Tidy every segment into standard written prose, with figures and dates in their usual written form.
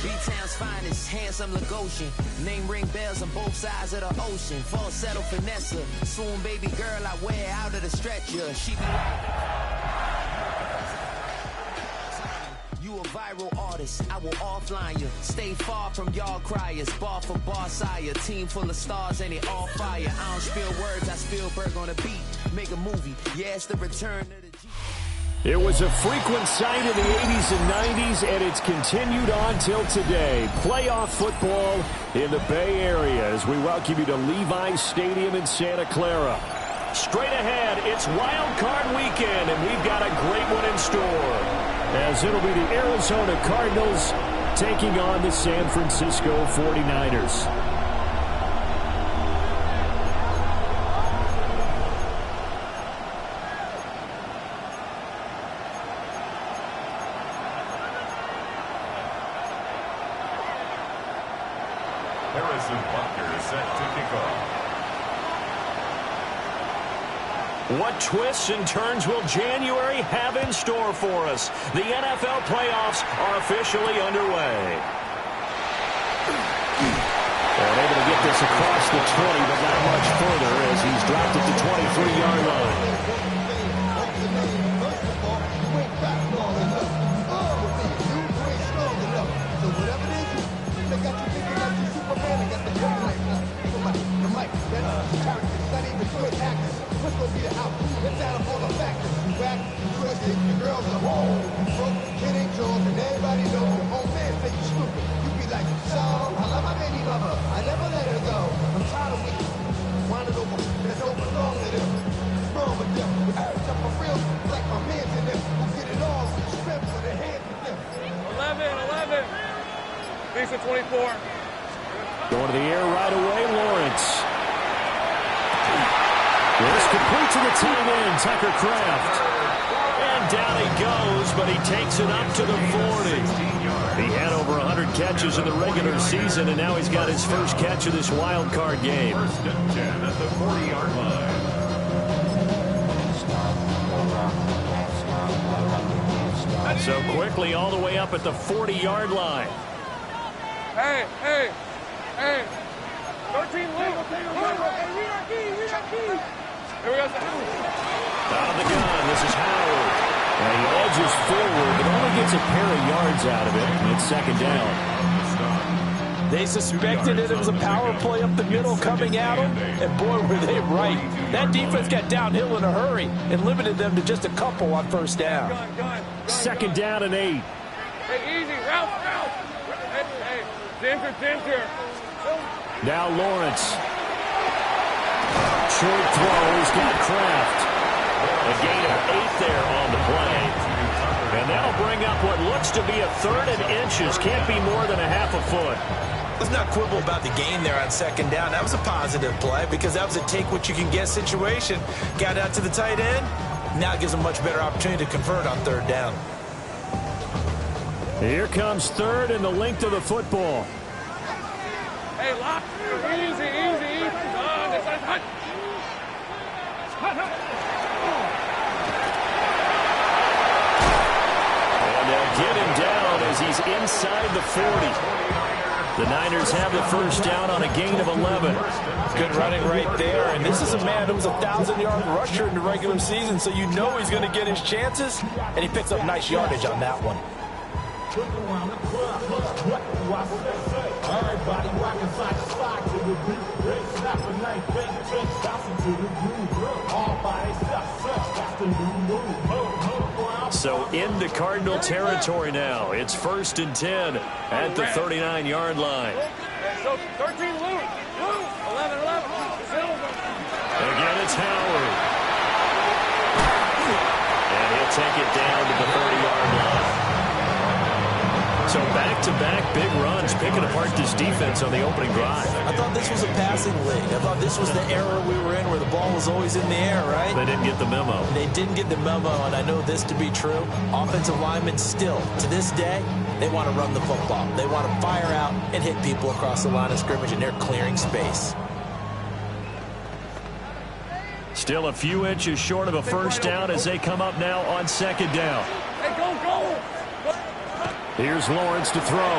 B-Town's finest, handsome Lagosian. Name ring bells on both sides of the ocean. Falsetto finesse, swoon baby girl I wear out of the stretcher. She be you a viral artist, I will offline you. Stay far from y'all criers, bar for bar sire. Team full of stars and it all fire. I don't spill words, I Spielberg on a beat. Make a movie, yeah, it's the return of the G. It was a frequent sight in the 80s and 90s, and it's continued on till today. Playoff football in the Bay Area as we welcome you to Levi's Stadium in Santa Clara. Straight ahead, it's Wild Card Weekend, and we've got a great one in store, as it'll be the Arizona Cardinals taking on the San Francisco 49ers. Harrison Butker set to kick off. What twists and turns will January have in store for us? The NFL playoffs are officially underway. And able to get this across the 20, but not much further as he's dropped it to 23-yard line. Piece of 24. Going to the air right away, Lawrence. It's complete to the tight end, Tucker Kraft. And down he goes, but he takes it up to the 40. He had over 100 catches in the regular season, and now he's got his first catch of this wild card game. First and 10 at the 40-yard line. So quickly all the way up at the 40-yard line. Hey. 13 Luke. Hey, we got key. Here we go. Out of the gun, this is Howard. And he edges forward, but only gets a pair of yards out of it, and it's second down. They suspected it was a power play up the middle coming at them, and boy, were they right. That defense got downhill in a hurry and limited them to just a couple on first down. Second down and 8. Hey, easy. Ralph. Hey, Ginger. Now Lawrence. Short throw, he's got Kraft. A gain of 8 there on the play. And that'll bring up what looks to be a third and inches. Can't be more than a half a foot. Let's not quibble about the gain there on second down. That was a positive play because that was a take-what-you-can-get situation. Got out to the tight end. Now it gives them a much better opportunity to convert on third down. Here comes third and the length of the football. Hey, lock. Easy. This is hot. And they'll get him down as he's inside the 40. The Niners have the first down on a gain of 11. Good running right there. And this is a man who was a 1,000-yard rusher in the regular season, so you know he's going to get his chances. And he picks up nice yardage on that one. So into Cardinal territory now. It's 1st and 10 at the 39-yard line. So 13 Lou. 11. Again, it's Howard. And he'll take it down to the 30-yard line. So back-to-back big runs, picking apart this defense on the opening drive. I thought this was a passing league. I thought this was the era we were in where the ball was always in the air, right? They didn't get the memo. They didn't get the memo, and I know this to be true. Offensive linemen still, to this day, they want to run the football. They want to fire out and hit people across the line of scrimmage, and they're clearing space. Still a few inches short of a first down as they come up now on 2nd down. Hey, go. Here's Lawrence to throw.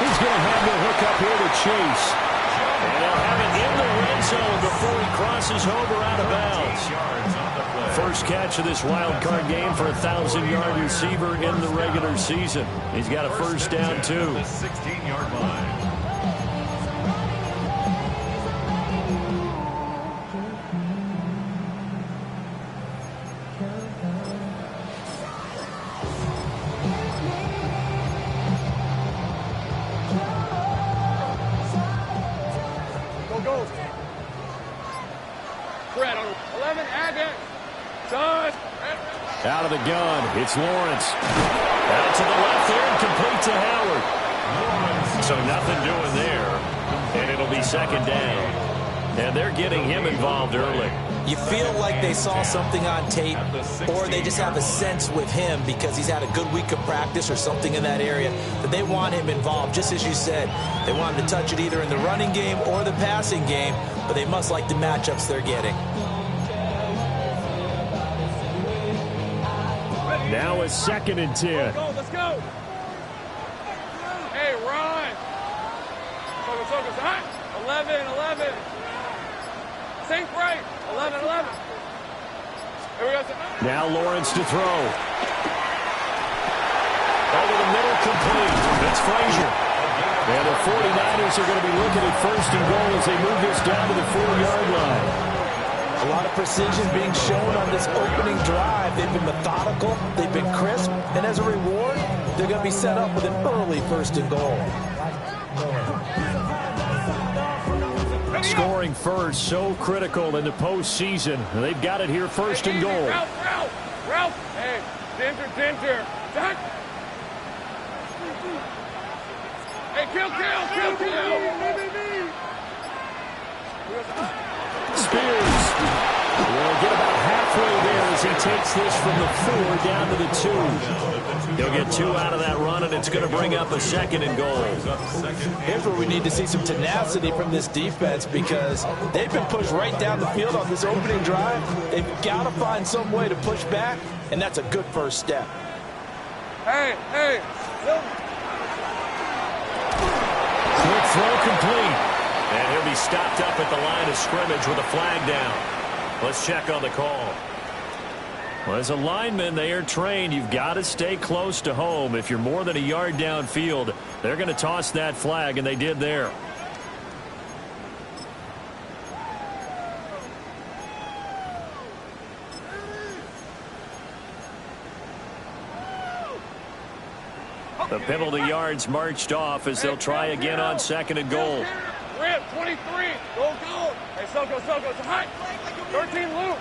He's going to have the hook up here to Chase. And they'll have it in the red zone before he crosses over out of bounds. First catch of this wild card game for a 1,000-yard receiver in the regular season. He's got a first down, too. 16-yard line. Out of the gun, it's Lawrence. Out to the left there and complete to Howard. So nothing doing there. And it'll be 2nd down. And they're getting him involved early. You feel like they saw something on tape, or they just have a sense with him because he's had a good week of practice or something in that area that they want him involved. Just as you said, they want him to touch it either in the running game or the passing game, but they must like the matchups they're getting. Now it's 2nd and 10. Let's go. Hey, Ron. Focus. Hot. 11. Sink right. 11. Here we go. Now Lawrence to throw. Over the middle, complete. It's Frazier. And the 49ers are going to be looking at 1st and goal as they move this down to the 4-yard line. A lot of precision being shown on this opening drive. They've been methodical, they've been crisp, and as a reward, they're going to be set up with an early 1st and goal. Scoring first, so critical in the postseason. They've got it here, 1st and goal. Ralph. Hey, Dinter. Duck. Hey, kill. Spears will get about halfway there as he takes this from the 4 down to the 2. He'll get 2 out of that run, and it's going to bring up a 2nd and goal. Here's where we need to see some tenacity from this defense because they've been pushed right down the field on this opening drive. They've got to find some way to push back, and that's a good first step. Hey. Quick throw complete. And he'll be stopped up at the line of scrimmage with a flag down. Let's check on the call. Well, as a lineman, they are trained. You've got to stay close to home. If you're more than a yard downfield, they're going to toss that flag, and they did there. The penalty yards marched off as they'll try again on 2nd and goal. Rip, 23. Go. Hey, Soko. It's hot. 13, Lou.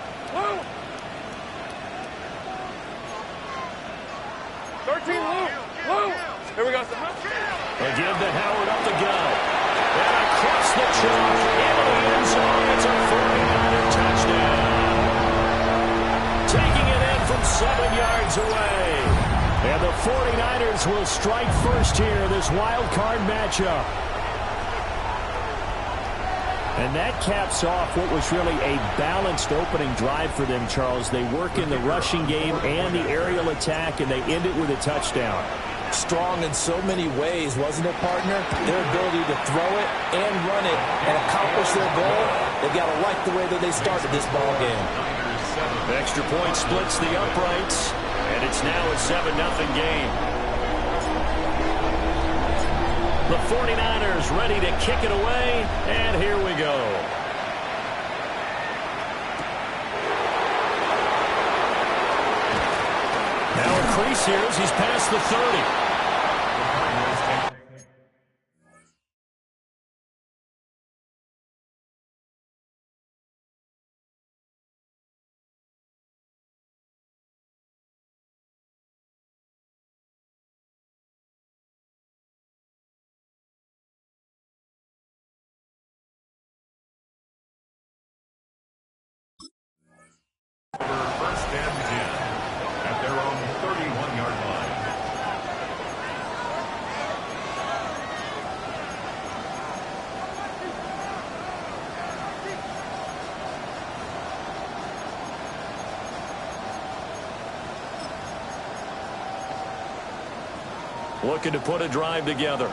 13, Lou. Here we go. Again to Howard up the gut. And across the chalk into the end zone. It's a 49er touchdown. Taking it in from 7 yards away. And the 49ers will strike first here, this wild card matchup. And that caps off what was really a balanced opening drive for them, Charles. They work in the rushing game and the aerial attack, and they end it with a touchdown. Strong in so many ways, wasn't it, partner? Their ability to throw it and run it and accomplish their goal, they've got to like the way that they started this ball game. Extra point splits the uprights, and it's now a 7-0 game. The 49ers ready to kick it away, and here we go. increase here as he's past the 30. First and 10 at their own 31-yard line. Looking to put a drive together.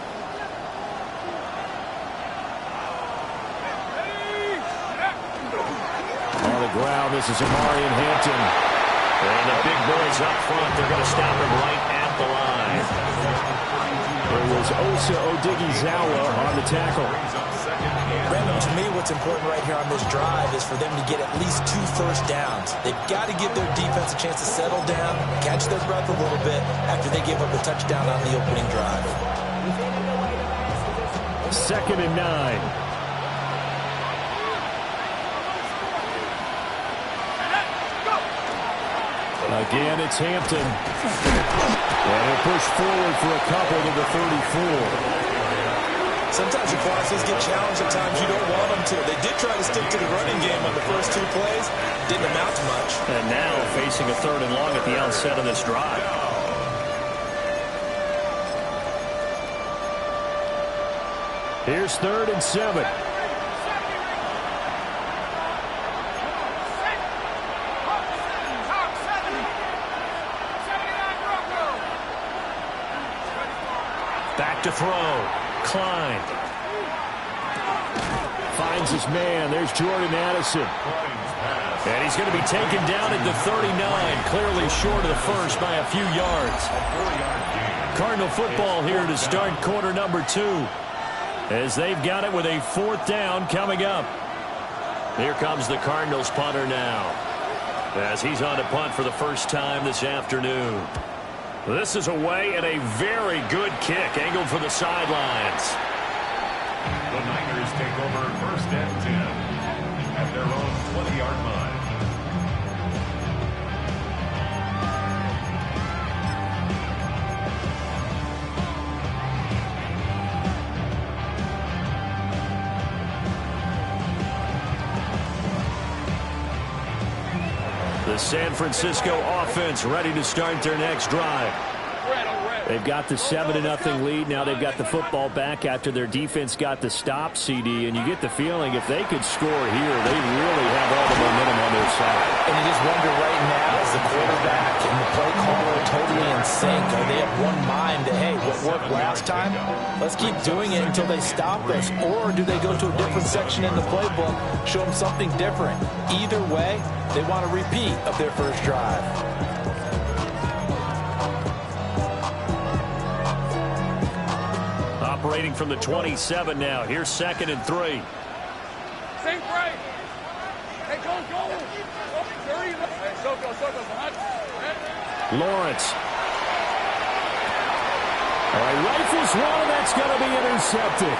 On the ground, this is Amarian Hampton. And the big boys up front, they're going to stop him right at the line. It was Osa Odighizuwa on the tackle. Brandon, to me, what's important right here on this drive is for them to get at least 2 first downs. They've got to give their defense a chance to settle down, catch their breath a little bit after they give up a touchdown on the opening drive. 2nd and 9. Again, it's Hampton. And he'll push forward for a couple to the 34. Sometimes your crosses get challenged at times you don't want them to. They did try to stick to the running game on the first 2 plays. Didn't amount to much. And now facing a 3rd and long at the outset of this drive. Here's 3rd and 7. Back to throw. Klein. Finds his man. There's Jordan Addison. And he's going to be taken down at the 39. Clearly short of the first by a few yards. Cardinal football here to start quarter number 2. As they've got it with a 4th down coming up. Here comes the Cardinals punter now. As he's on to punt for the first time this afternoon. This is away and a very good kick angled for the sidelines. The Niners take over 1st and 10 at their own 20-yard line. The San Francisco offense ready to start their next drive. They've got the 7-0 lead. Now they've got the football back after their defense got the stop, CD. And you get the feeling if they could score here, they really have all the momentum on their side. And you just wonder right now, is the quarterback and the play caller totally in sync? Are they of one mind that, hey, what worked last time, let's keep doing it until they stop us? Or do they go to a different section in the playbook, show them something different? Either way, they want a repeat of their first drive. Operating from the 27 now. Here's 2nd and 3. Same break. Hey, go. 30. Hey, circle. Lawrence. All right, rifles one, and that's going to be intercepted.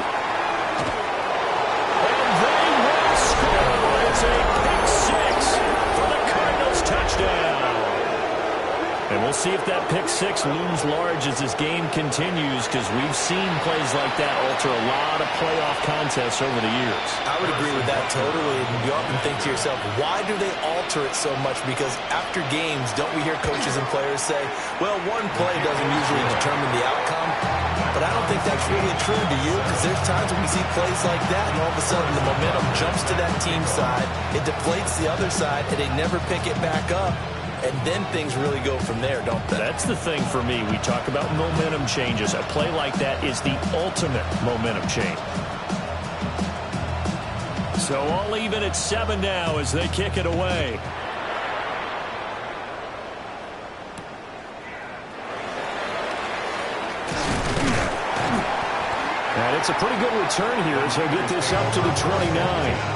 And they will score. It's a pick 6 for the Cardinals touchdown. And we'll see if that pick 6 looms large as this game continues, because we've seen plays like that alter a lot of playoff contests over the years. I would agree with that totally. And you often think to yourself, why do they alter it so much? Because after games, don't we hear coaches and players say, well, one play doesn't usually determine the outcome? But I don't think that's really true, do you? Because there's times when we see plays like that, and all of a sudden the momentum jumps to that team side, it deflates the other side, and they never pick it back up. And then things really go from there, don't they? That's the thing for me. We talk about momentum changes. A play like that is the ultimate momentum change. So all even at 7 now as they kick it away. And it's a pretty good return here as he'll get this up to the 29.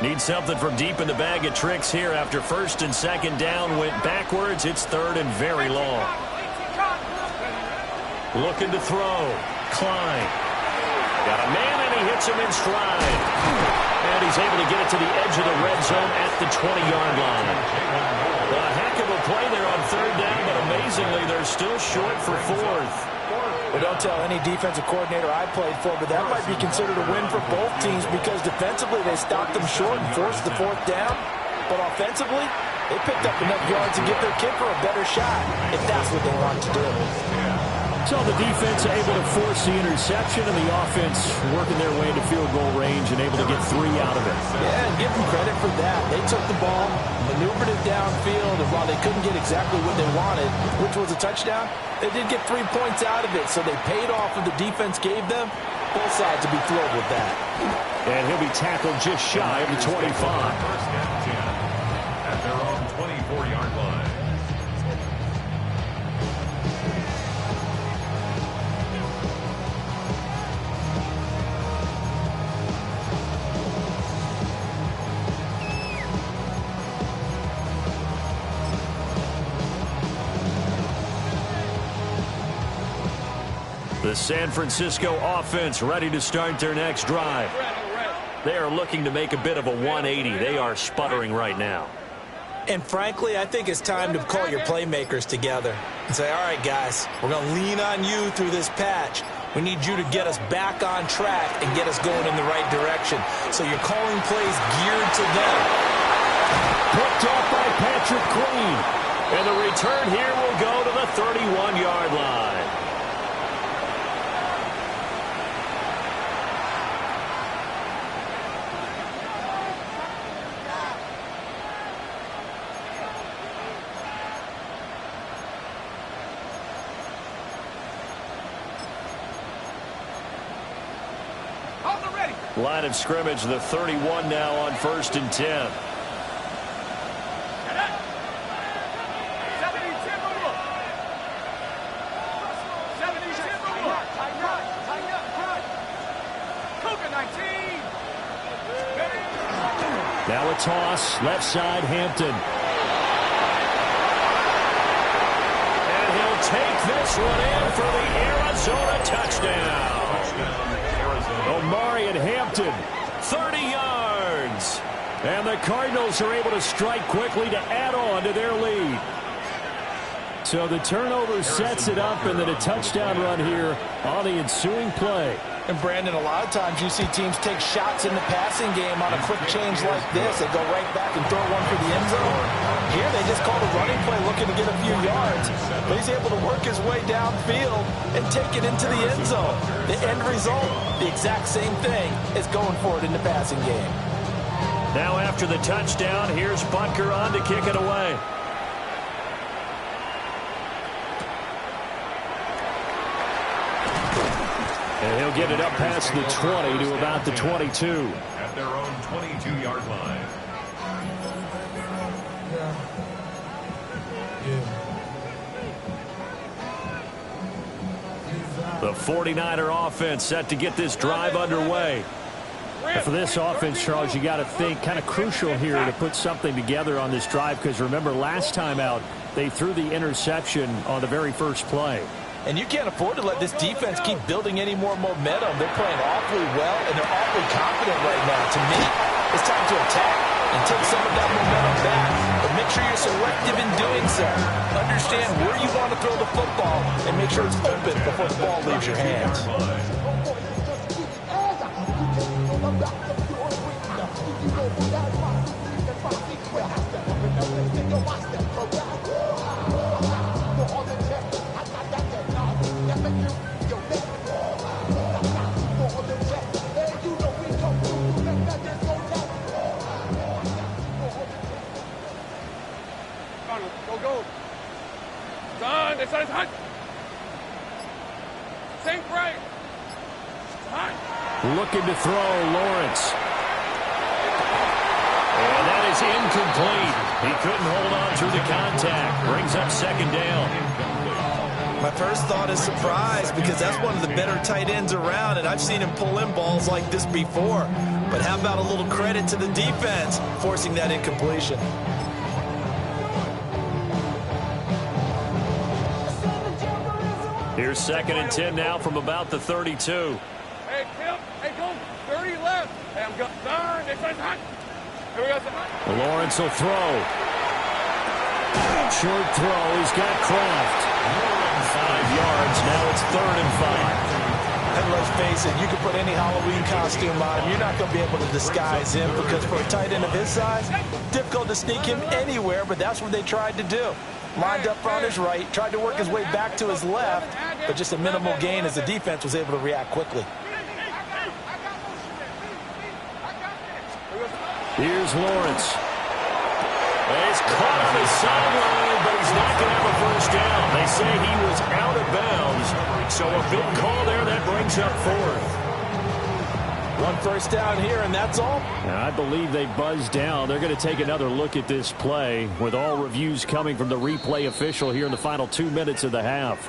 Need something from deep in the bag of tricks here after first and second down went backwards. It's third and very long. Looking to throw. Klein. Got a man, and he hits him in stride. And he's able to get it to the edge of the red zone at the 20-yard line. A heck of a play there on third down, but amazingly, they're still short for fourth. Well, don't tell any defensive coordinator I played for, but that might be considered a win for both teams because defensively they stopped them short and forced the fourth down. But offensively, they picked up enough yards to give their kicker a better shot if that's what they want to do. So the defense able to force the interception, and the offense working their way into field goal range and able to get 3 out of it. Yeah, and give them credit for that. They took the ball, maneuvered it downfield, and while they couldn't get exactly what they wanted, which was a touchdown, they did get 3 points out of it, so they paid off what the defense gave them. Both sides will be thrilled with that. And he'll be tackled just shy of the 25. First and 10 at their own 24-yard line. The San Francisco offense ready to start their next drive. They are looking to make a bit of a 180. They are sputtering right now. And frankly, I think it's time to call your playmakers together and say, all right, guys, we're going to lean on you through this patch. We need you to get us back on track and get us going in the right direction. So you're calling plays geared to them. Picked off by Patrick Queen. And the return here will go to the 31-yard line. Line of scrimmage, the 31 now on first and 10. Now a toss, left side, Hampton. And he'll take this one in for the Arizona touchdown. Omarion Hampton, 30 yards. And the Cardinals are able to strike quickly to add on to their lead. So the turnover sets it up, and then a touchdown run here on the ensuing play. And Brandon, a lot of times you see teams take shots in the passing game on a quick change like this. They go right back and throw one for the end zone. Here they just called a running play looking to get a few yards. But he's able to work his way downfield and take it into the end zone. The end result, the exact same thing as going for it in the passing game. Now after the touchdown, here's Butker on to kick it away. And he'll get it up past the 20 to about the 22. At their own 22-yard line. The 49er offense set to get this drive underway. And for this offense, Charles, you got to think kind of crucial here to put something together on this drive, because remember last time out they threw the interception on the very first play. And you can't afford to let this defense keep building any more momentum. They're playing awfully well, and they're awfully confident right now. To me, it's time to attack and take some of that momentum back. But make sure you're selective in doing so. Understand where you want to throw the football and make sure it's open before the ball leaves your hands. Go. Run, it's on his hunt. Same right. Looking to throw, Lawrence. And that is incomplete. He couldn't hold on through the contact. Brings up second down. My first thought is surprise, because that's one of the better tight ends around, and I've seen him pull in balls like this before. But how about a little credit to the defense forcing that incompletion? Here's 2nd and 10 now from about the 32. Hey, Tim. Hey, go. 30 left. Hey, I'm going. Darn, it's hot. Here we go. Lawrence will throw. Short throw. He's got Kraft. 5 yards. Now it's 3rd and 5. And let's face it, you can put any Halloween costume on him. You're not going to be able to disguise him because for a tight end of his size, difficult to sneak him anywhere, but that's what they tried to do. Lined up on his right, tried to work his way back to his left, but just a minimal gain as the defense was able to react quickly. Here's Lawrence. He's caught on his sideline, but he's not going to have a first down. They say he was out of bounds, so a big call there that brings up 4th. 1 first down here, and that's all. Now, I believe they buzzed down. They're going to take another look at this play with all reviews coming from the replay official here in the final 2 minutes of the half.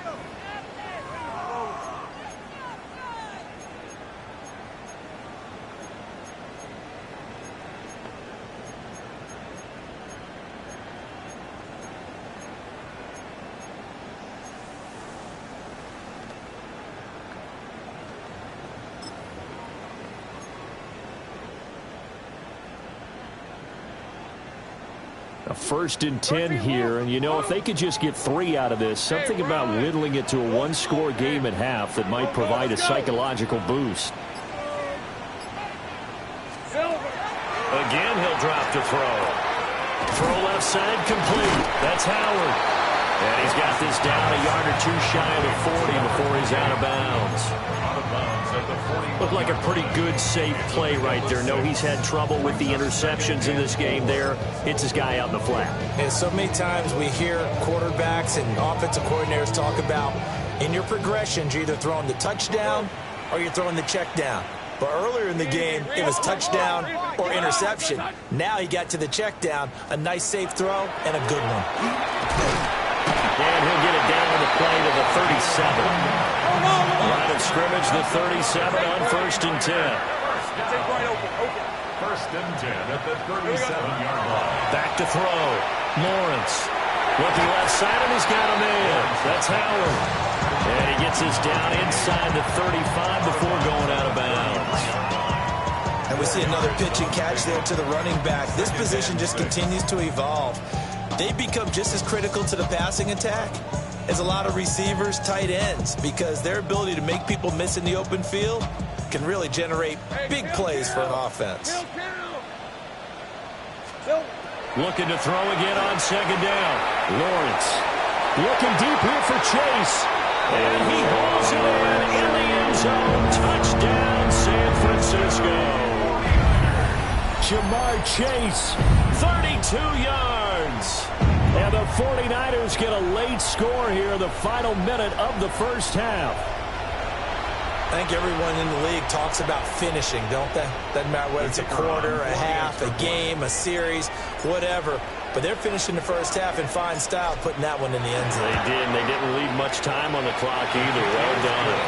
A 1st and 10 here, and you know, if they could just get 3 out of this, something about whittling it to a 1-score game at half that might provide a psychological boost. Again, he'll drop to throw. Throw left side complete. That's Howard. And he's got this down a yard or 2 shy of the 40 before he's out of bounds. Looked like a pretty good, safe play right there. No, he's had trouble with the interceptions in this game there. Hits his guy out in the flat. And so many times we hear quarterbacks and offensive coordinators talk about in your progressions, you're either throwing the touchdown or you're throwing the check down. But earlier in the game, it was touchdown or interception. Now he got to the check down, a nice safe throw, and a good one. And he'll get it down to the play to the 37. Line of scrimmage, the 37 on 1st and 10. 1st and 10 at the 37-yard line. Back to throw. Lawrence. Looking left side, and he's got him in. That's Howard. And he gets us down inside the 35 before going out of bounds. And we see another pitch and catch there to the running back. This position just continues to evolve. They become just as critical to the passing attack as a lot of receivers, tight ends, because their ability to make people miss in the open field can really generate big plays for an offense. Looking to throw again on 2nd down. Lawrence looking deep here for Chase. And he hauls it in the end zone. Touchdown, San Francisco. Jamar Chase, 32 yards. And the 49ers get a late score here in the final minute of the first half. I think everyone in the league talks about finishing, don't they? Doesn't matter whether it's a quarter, a half, a game, a series, whatever. But they're finishing the first half in fine style, putting that one in the end zone. They did, and they didn't leave much time on the clock either. Well done.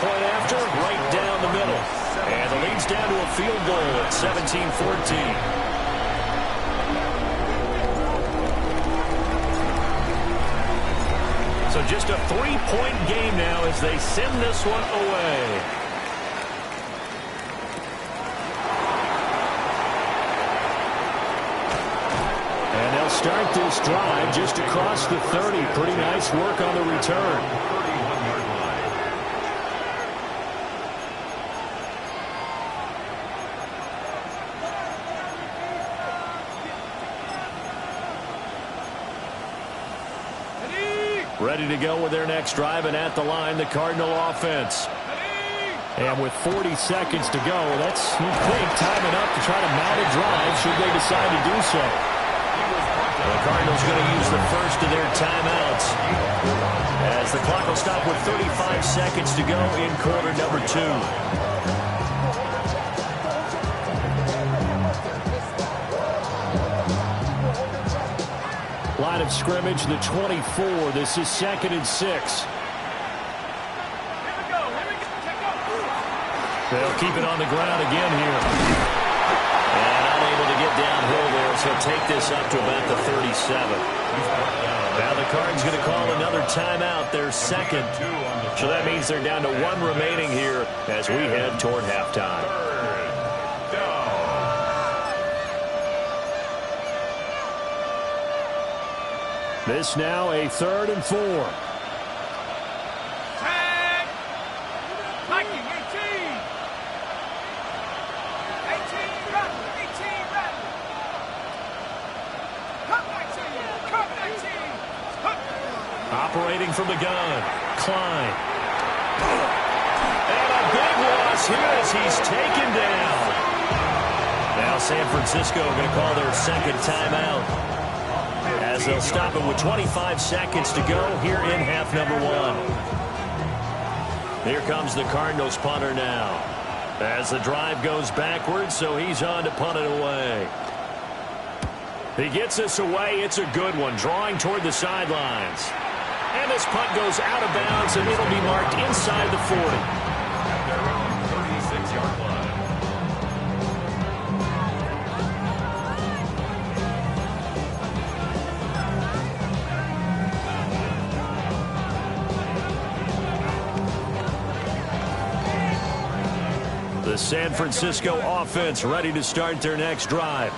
Point after, right down the middle. And the lead's down to a field goal at 17-14. So just a 3-point game now as they send this one away. And they'll start this drive just across the 30. Pretty nice work on the return. 31-yard line. Ready to go with their next drive, and at the line, the Cardinal offense. And with 40 seconds to go, that's, you think, time enough to try to mount a drive should they decide to do so. The Cardinals going to use the first of their timeouts as the clock will stop with 35 seconds to go in quarter number 2. Line of scrimmage, the 24. This is 2nd and 6. They'll keep it on the ground again here. they'll take this up to about the 37. Now the Cards going to call another timeout, their second. So that means they're down to 1 remaining here as we head toward halftime. This now a 3rd and 4. Tag! Mikey, 18! 18, Rattler, 18, Rattler! Cut 19, cut 19! Cut! Operating from the gun, Klein. And a big loss here as he's taken down. Now San Francisco going to call their second timeout, as they'll stop it with 25 seconds to go here in half number 1. Here comes the Cardinals punter now, as the drive goes backwards, so he's on to punt it away. He gets this away. It's a good one, drawing toward the sidelines. And this punt goes out of bounds, and it'll be marked inside the 40. At their own 36-yard line. The San Francisco offense ready to start their next drive.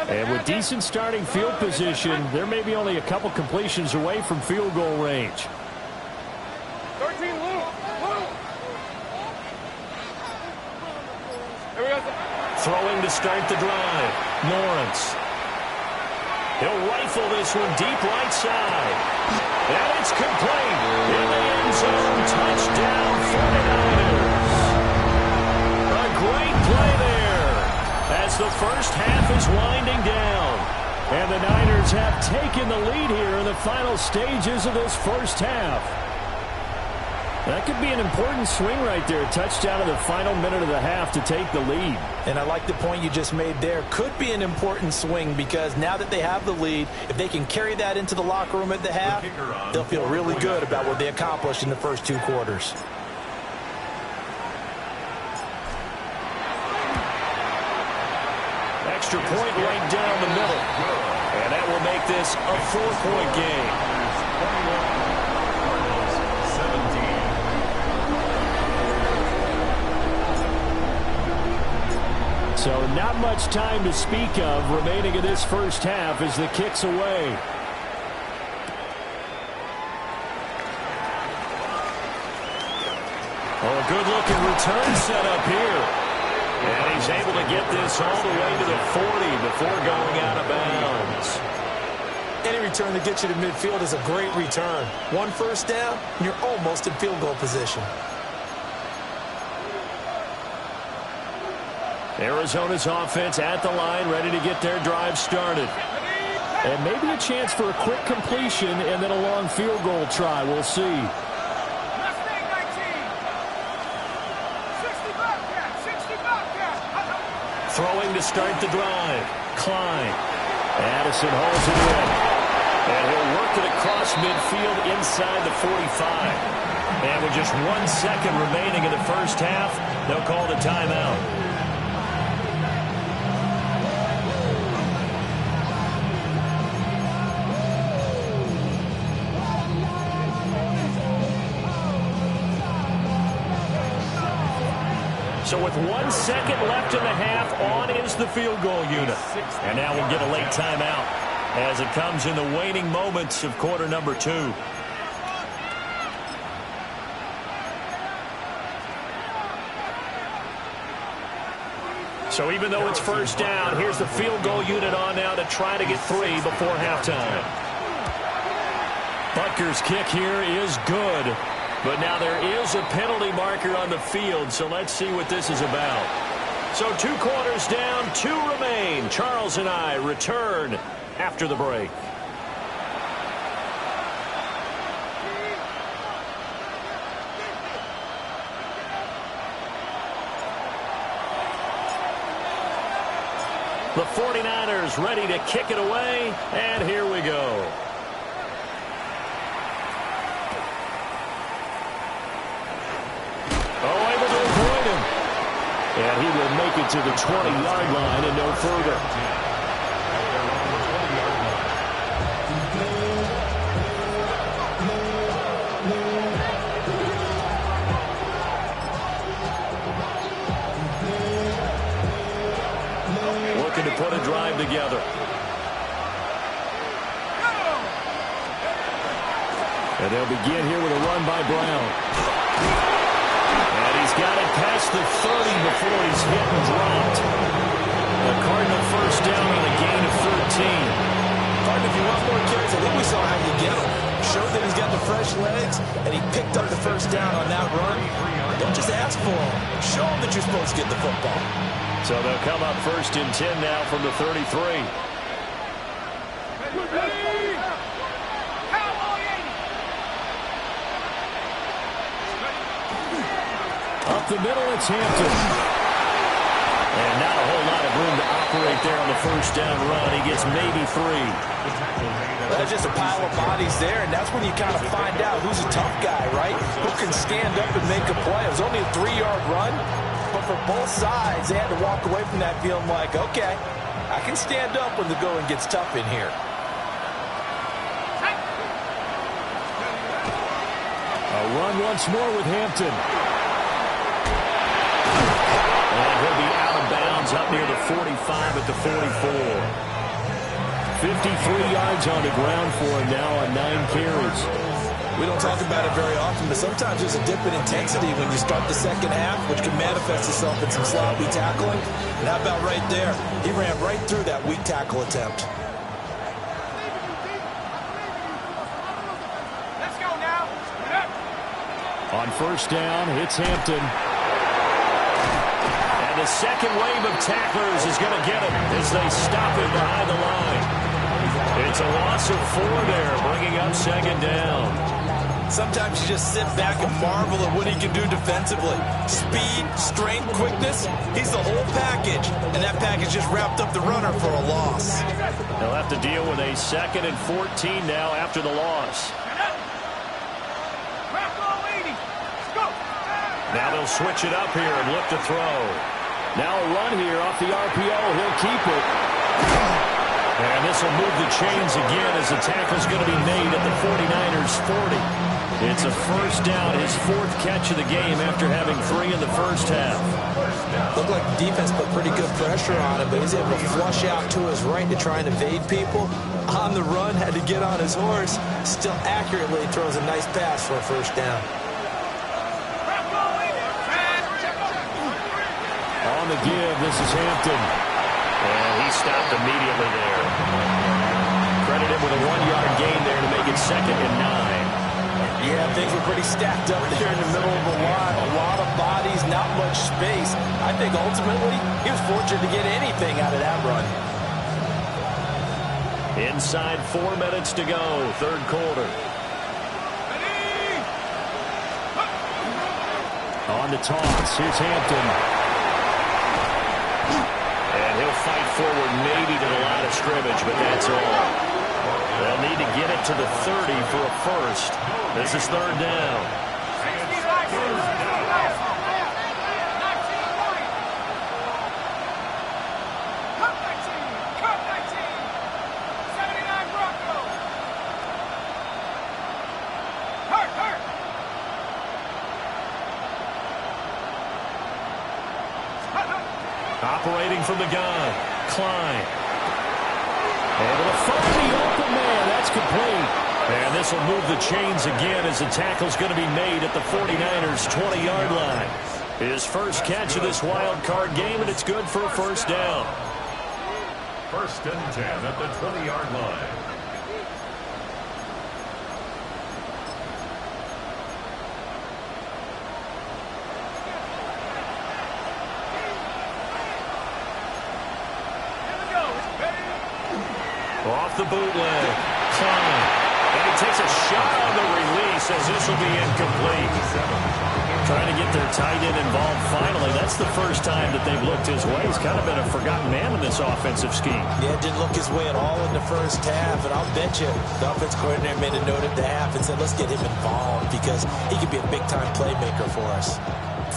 And with decent starting field position, there may be only a couple completions away from field goal range. 13, Luke! Here we go. Throwing to start the drive, Lawrence. He'll rifle this one deep right side. And it's complete. In the end zone, touchdown 49ers. A great play there as the first half is winding down. And the Niners have taken the lead here in the final stages of this first half. That could be an important swing right there. A touchdown in the final minute of the half to take the lead. And I like the point you just made there. Could be an important swing because now that they have the lead, if they can carry that into the locker room at the half, they'll feel really good about what they accomplished in the first 2 quarters. Extra point right down the middle. And that will make this a 4-point game. 17. So not much time to speak of remaining in this first half as the kick's away. Oh, a good-looking return set up here. And he's able to get this all the way to the 40 before going out of bounds. Any return that gets you to midfield is a great return. 1 first down, and you're almost in field goal position. Arizona's offense at the line, ready to get their drive started. And maybe a chance for a quick completion and then a long field goal try. We'll see. Throwing to start the drive. Klein. Addison holds it in. And he'll work it across midfield inside the 45. And with just 1 second remaining in the first half, they'll call the timeout. So with 1 second left in the half, on is the field goal unit. And now we'll get a late timeout as it comes in the waning moments of quarter number 2. So even though it's first down, here's the field goal unit on now to try to get 3 before halftime. Butker's kick here is good. But now there is a penalty marker on the field, so let's see what this is about. So 2 quarters down, 2 remain. Charles and I return after the break. The 49ers ready to kick it away, and here we go. And he will make it to the 20-yard line and no further. looking to put a drive together. And they'll begin here with a run by Brown. And he's got it past the 30 before he's hit and dropped. The Cardinal first down on a gain of 13. Cardinal, if you want more carries, I think we saw how you get him. Showed that he's got the fresh legs, and he picked up the first down on that run. Don't just ask for him. Show him that you're supposed to get the football. So they'll come up first and 10 now from the 33. Up the middle, it's Hampton. And not a whole lot of room to operate there on the first down run. He gets maybe 3. There's just a pile of bodies there, and that's when you kind of find out who's a tough guy, right? Who can stand up and make a play. It was only a 3-yard run, but for both sides, they had to walk away from that feeling like, okay, I can stand up when the going gets tough in here. A run once more with Hampton. And he'll be out of bounds up near the 45 at the 44. 53 yards on the ground for him now on 9 carries. We don't talk about it very often, but sometimes there's a dip in intensity when you start the second half, which can manifest itself in some sloppy tackling. And how about right there? He ran right through that weak tackle attempt. Let's go now. On first down, it's Hampton. And the second wave of tacklers is going to get him as they stop him behind the line. It's a loss of 4 there, bringing up second down. Sometimes you just sit back and marvel at what he can do defensively. Speed, strength, quickness, he's the whole package. And that package just wrapped up the runner for a loss. They'll have to deal with a 2nd and 14 now after the loss. Now they'll switch it up here and look to throw. Now a run here off the RPO. He'll keep it. And this will move the chains again as the tackle's going to be made at the 49ers 40. It's a first down, his 4th catch of the game after having 3 in the first half. Looked like the defense put pretty good pressure on him, but he's able to flush out to his right to try and evade people. On the run, had to get on his horse. Still accurately throws a nice pass for a first down. On the give, this is Hampton. And he stopped immediately there. Credit him with a 1-yard gain there to make it 2nd and 9. Yeah, things were pretty stacked up there in the middle of the line. A lot of bodies, not much space. I think ultimately he was fortunate to get anything out of that run. Inside 4 minutes to go, 3rd quarter. On the toss, here's Hampton. And he'll fight forward maybe to the line of scrimmage, but that's all. They'll need to get it to the 30 for a first. This is 3rd down. Operating from the gun, Klein. Able to find the open man. That's complete. And this will move the chains again as the tackle's going to be made at the 49ers' 20-yard line. His first catch of this wild card game, and it's good for a first down. 1st and 10 at the 20-yard line. Off the bootleg, Klein. And he takes a shot on the release as this will be incomplete. Trying to get their tight end involved finally. That's the first time that they've looked his way. He's kind of been a forgotten man in this offensive scheme. Yeah, didn't look his way at all in the first half, and I'll bet you the offense coordinator made a note at the half and said, let's get him involved because he could be a big-time playmaker for us.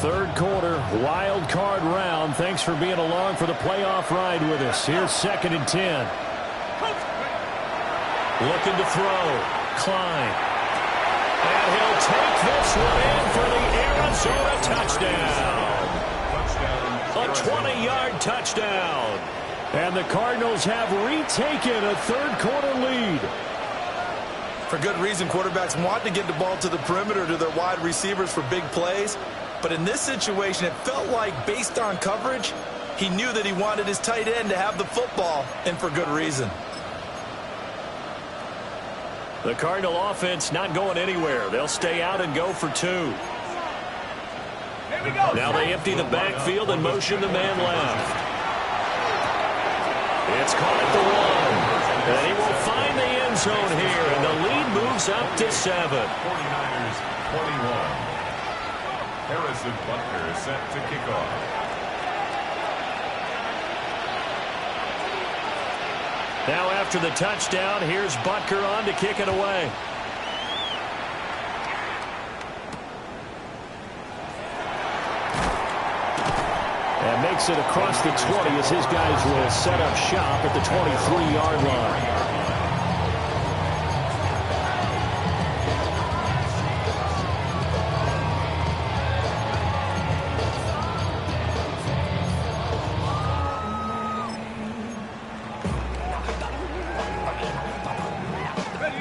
3rd quarter, wild card round. Thanks for being along for the playoff ride with us. Here's 2nd and 10. Looking to throw. Klein. And he'll take this one in for the Arizona touchdown. A 20-yard touchdown. And the Cardinals have retaken a third-quarter lead. For good reason, quarterbacks want to get the ball to the perimeter to their wide receivers for big plays. But in this situation, it felt like, based on coverage, he knew that he wanted his tight end to have the football, and for good reason. The Cardinal offense not going anywhere. They'll stay out and go for 2. Now they empty the backfield and motion the man left. It's caught at the 1. And he will find the end zone here, and the lead moves up to 7. 49ers 21. Harrison Butker is set to kick off. Now after the touchdown, here's Butker on to kick it away. And makes it across the 20 as his guys will set up shop at the 23-yard line.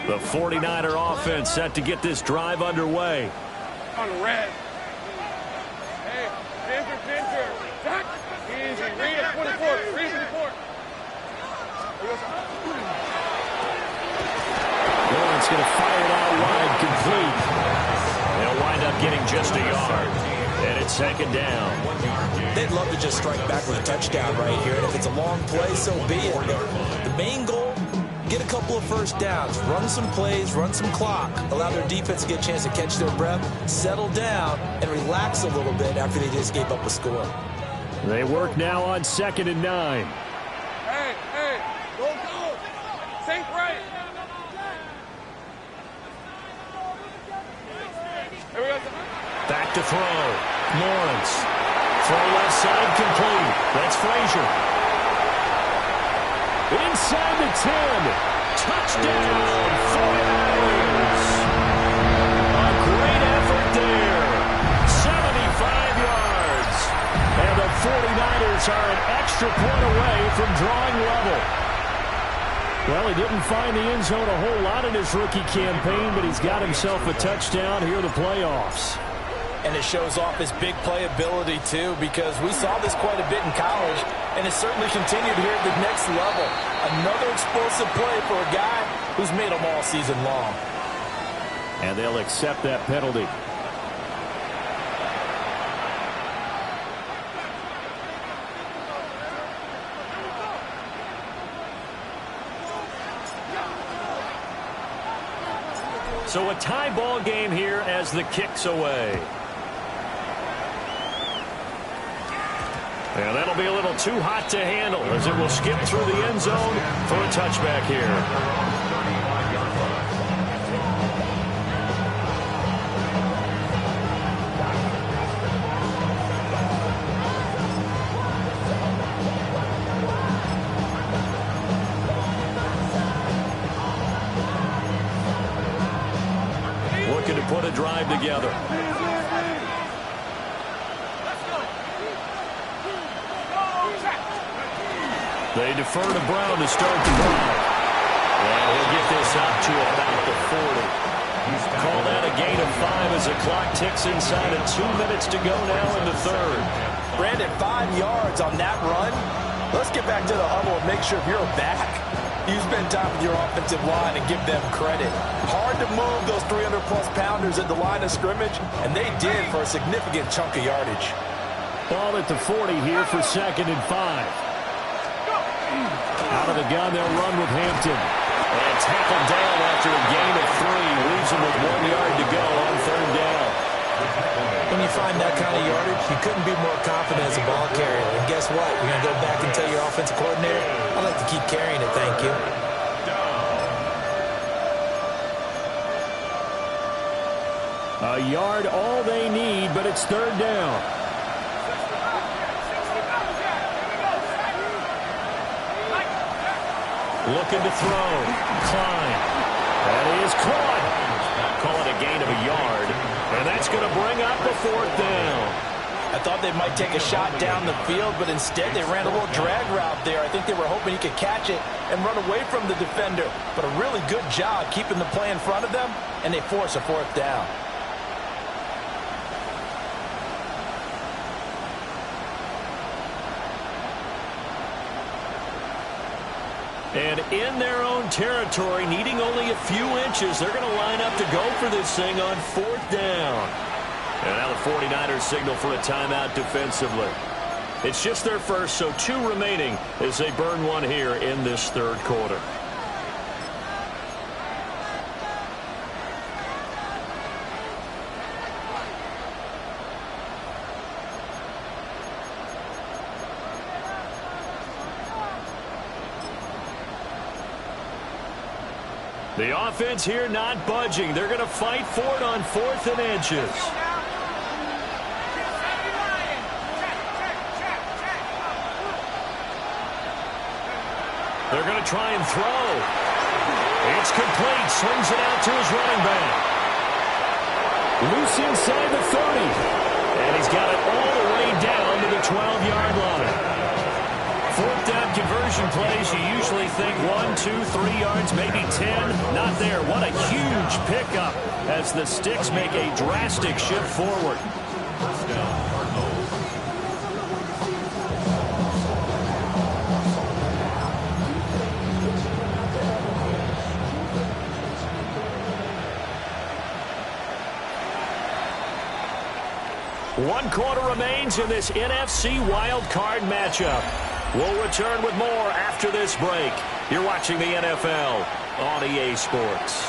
The 49er offense set to get this drive underway. On the red. Hey, pincher. Tack. Easy. Read it. 24. Read 24. Lawrence going to fire it out wide, complete. They'll wind up getting just a yard. And it's second down. They'd love to just strike back with a touchdown right here. And if it's a long play, so be it. The main goal, get a couple of first downs, run some plays, run some clock, allow their defense to get a chance to catch their breath, settle down, and relax a little bit after they just gave up a score. They work now on 2nd and 9. Hey. Go. Think right. Here we go. Back to throw. Lawrence. Throw left side complete. That's Frazier. Inside the 10. Touchdown, 49ers. A great effort there. 75 yards. And the 49ers are an extra point away from drawing level. Well, he didn't find the end zone a whole lot in his rookie campaign, but he's got himself a touchdown here in the playoffs. And it shows off his big play ability, too, because we saw this quite a bit in college, and it certainly continued here at the next level. Another explosive play for a guy who's made them all season long. And they'll accept that penalty. So a tie ball game here as the kick's away. And that'll be a little too hot to handle as it will skip through the end zone for a touchback here. Looking to put a drive together. They defer to Brown to start the drive. And he'll get this out to about the 40. Call that a gain of 5 as the clock ticks inside of 2 minutes to go now in the third. Brandon, 5 yards on that run. Let's get back to the huddle and make sure if you're back, you spend time with your offensive line and give them credit. Hard to move those 300-plus pounders at the line of scrimmage, and they did for a significant chunk of yardage. Ball at the 40 here for 2nd and 5. Out of the gun, they'll run with Hampton. And tackled down after a gain of 3. Leaves him with 1 yard to go on third down. When you find that kind of yardage, you couldn't be more confident as a ball carrier. And guess what? You're going to go back and tell your offensive coordinator, I'd like to keep carrying it, thank you. A yard all they need, but it's third down. Looking to throw. Klein. That is caught. Call it a gain of a yard. And that's going to bring up the 4th down. I thought they might take a shot down the field, but instead they ran a little drag route there. I think they were hoping he could catch it and run away from the defender. But a really good job keeping the play in front of them, and they force a 4th down. And in their own territory, needing only a few inches, they're going to line up to go for this thing on 4th down. And now the 49ers signal for a timeout defensively. It's just their first, so 2 remaining as they burn one here in this 3rd quarter. The offense here not budging. They're going to fight for it on 4th and inches. They're going to try and throw. It's complete. Swings it out to his running back. Loose inside the 30. And he's got it all the way down to the 12-yard line. 4th down conversion plays, you usually think 1, 2, 3 yards, maybe 10. Not there. What a huge pickup as the Sticks make a drastic shift forward. First down, Cardinals. One quarter remains in this NFC wild card matchup. We'll return with more after this break. You're watching the NFL on EA Sports.